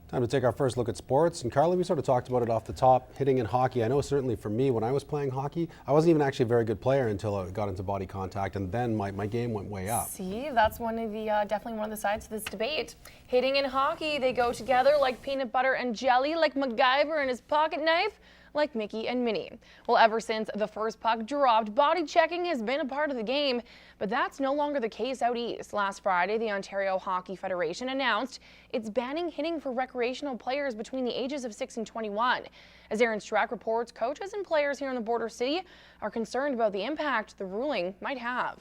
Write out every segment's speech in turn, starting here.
Time to take our first look at sports. And Carly, we sort of talked about it off the top, hitting in hockey. I know certainly for me, when I was playing hockey, I wasn't even actually a very good player until I got into body contact, and then my game went way up. See, that's one of the definitely one of the sides of this debate. Hitting and hockey, they go together like peanut butter and jelly, like MacGyver and his pocket knife, like Mickey and Minnie. Well, ever since the first puck dropped, body checking has been a part of the game, but that's no longer the case out east. Last Friday, the Ontario Hockey Federation announced it's banning hitting for recreational players between the ages of 6 and 21. As Aaron Strack reports, coaches and players here in the border city are concerned about the impact the ruling might have.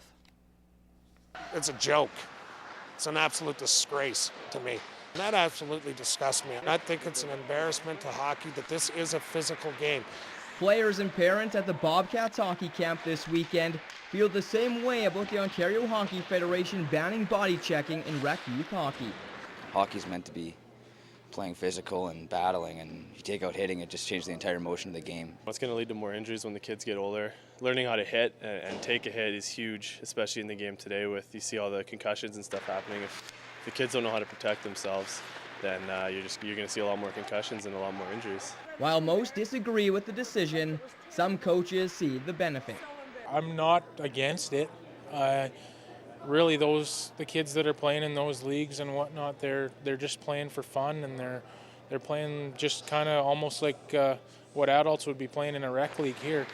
It's a joke. It's an absolute disgrace to me. That absolutely disgusts me. I think it's an embarrassment to hockey that this is a physical game. Players and parents at the Bobcats Hockey Camp this weekend feel the same way about the Ontario Hockey Federation banning body checking in rec youth hockey. Hockey's meant to be playing physical and battling, and if you take out hitting, it just changes the entire motion of the game. It's going to lead to more injuries when the kids get older. Learning how to hit and take a hit is huge, especially in the game today with you see all the concussions and stuff happening. If the kids don't know how to protect themselves, then you're going to see a lot more concussions and a lot more injuries. While most disagree with the decision, some coaches see the benefit. I'm not against it. Really, the kids that are playing in those leagues and whatnot, they're just playing for fun, and they're playing just kind of almost like what adults would be playing in a rec league here.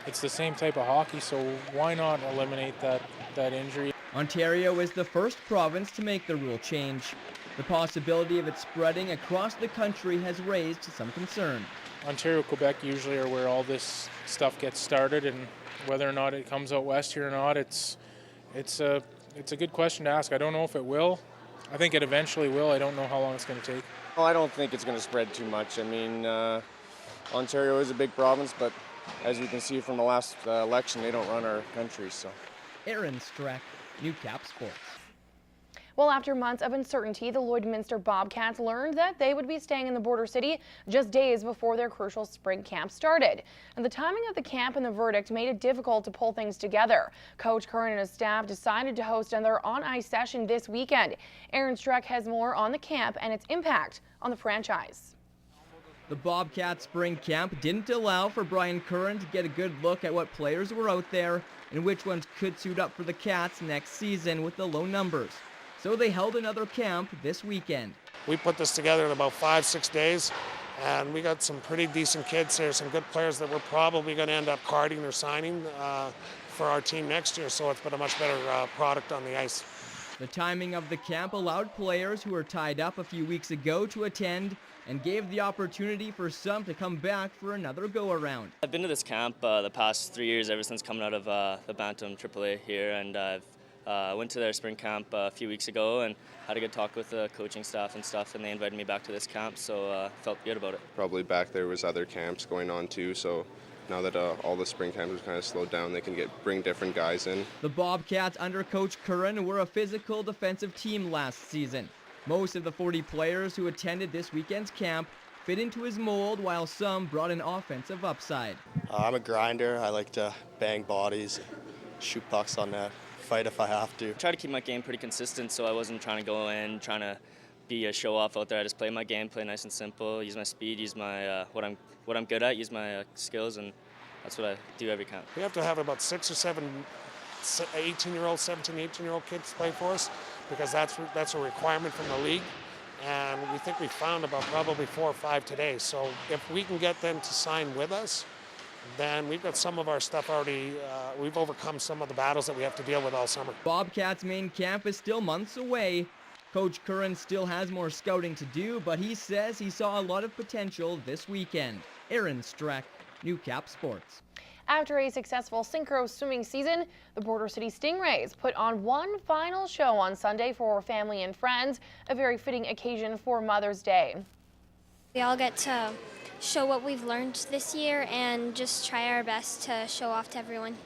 It's the same type of hockey, so why not eliminate that injury? Ontario is the first province to make the rule change. The possibility of it spreading across the country has raised some concern. Ontario, Quebec usually are where all this stuff gets started, and whether or not it comes out west here or not, it's a good question to ask. I don't know if it will. I think it eventually will. I don't know how long it's going to take. Well, I don't think it's going to spread too much. I mean, Ontario is a big province, but as you can see from the last election, they don't run our country. So, Aaron Strack, Newcap Sports. Well, after months of uncertainty, the Lloydminster Bobcats learned that they would be staying in the border city just days before their crucial spring camp started. And the timing of the camp and the verdict made it difficult to pull things together. Coach Curran and his staff decided to host another on-ice session this weekend. Aaron Streck has more on the camp and its impact on the franchise. The Bobcats spring camp didn't allow for Brian Curran to get a good look at what players were out there and which ones could suit up for the Cats next season with the low numbers. So they held another camp this weekend. We put this together in about 5-6 days, and we got some pretty decent kids here, some good players that we're probably going to end up carding or signing for our team next year, so it's been a much better product on the ice. The timing of the camp allowed players who were tied up a few weeks ago to attend and gave the opportunity for some to come back for another go-around. I've been to this camp the past 3 years, ever since coming out of the Bantam AAA here, and I've went to their spring camp a few weeks ago and had a good talk with the coaching staff and stuff, and they invited me back to this camp, so felt good about it. Probably back there was other camps going on too, so now that all the spring camps have kind of slowed down, they can bring different guys in. The Bobcats under Coach Curran were a physical defensive team last season. Most of the 40 players who attended this weekend's camp fit into his mold, while some brought an offensive upside. I'm a grinder. I like to bang bodies, shoot pucks on net, fight if I have to. I try to keep my game pretty consistent, so I wasn't trying to go in, trying to be a show-off out there. I just play my game, play nice and simple, use my speed, use my what I'm good at, use my skills, and that's what I do every camp. We have to have about 6 or 7 18-year-old, 17, 18-year-old kids play for us, because that's a requirement from the league, and we think we found about probably 4 or 5 today. So if we can get them to sign with us, then we've got some of our stuff already, we've overcome some of the battles that we have to deal with all summer. Bobcats' main camp is still months away. Coach Curran still has more scouting to do, but he says he saw a lot of potential this weekend. Aaron Strack, Newcap Sports. After a successful synchro swimming season, the Border City Stingrays put on one final show on Sunday for family and friends, a very fitting occasion for Mother's Day. We all get to show what we've learned this year and just try our best to show off to everyone.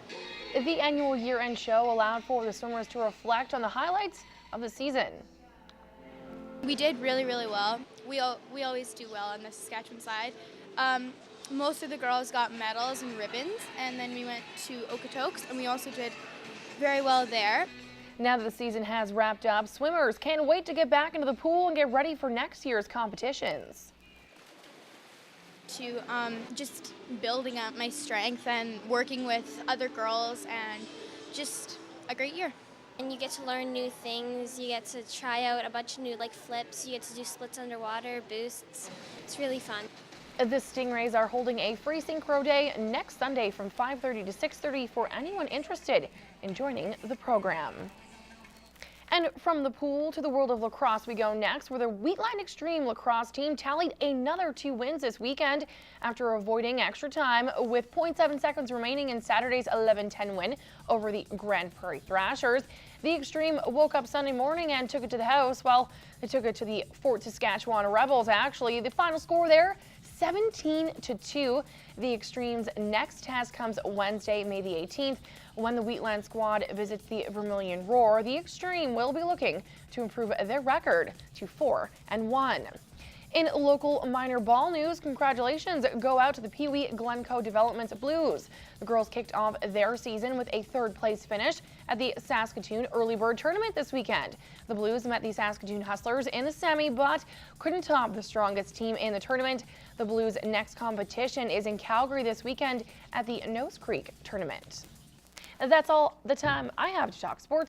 The annual year-end show allowed for the swimmers to reflect on the highlights of the season. We did really, really well. We always do well on the Saskatchewan side. Most of the girls got medals and ribbons, and then we went to Okotoks, and we also did very well there. Now that the season has wrapped up, swimmers can't wait to get back into the pool and get ready for next year's competitions. To just building up my strength and working with other girls, and just a great year. And you get to learn new things. You get to try out a bunch of new flips. You get to do splits underwater, boosts. It's really fun. The Stingrays are holding a free synchro day next Sunday from 5:30 to 6:30 for anyone interested in joining the program. And from the pool to the world of lacrosse we go next, where the Wheatline Xtreme Lacrosse team tallied another 2 wins this weekend after avoiding extra time with 0.7 seconds remaining in Saturday's 11-10 win over the Grand Prairie Thrashers. The Xtreme woke up Sunday morning and took it to the house. Well, they took it to the Fort Saskatchewan Rebels, actually. The final score there, 17-2. The Xtreme's next test comes Wednesday, May the 18th, when the Wheatland squad visits the Vermilion Roar. The Xtreme will be looking to improve their record to 4-1. In local minor ball news, congratulations go out to the Pee Wee Glencoe Development Blues. The girls kicked off their season with a 3rd place finish at the Saskatoon Early Bird Tournament this weekend. The Blues met the Saskatoon Hustlers in the semi, but couldn't top the strongest team in the tournament. The Blues' next competition is in Calgary this weekend at the Nose Creek Tournament. That's all the time I have to talk sports.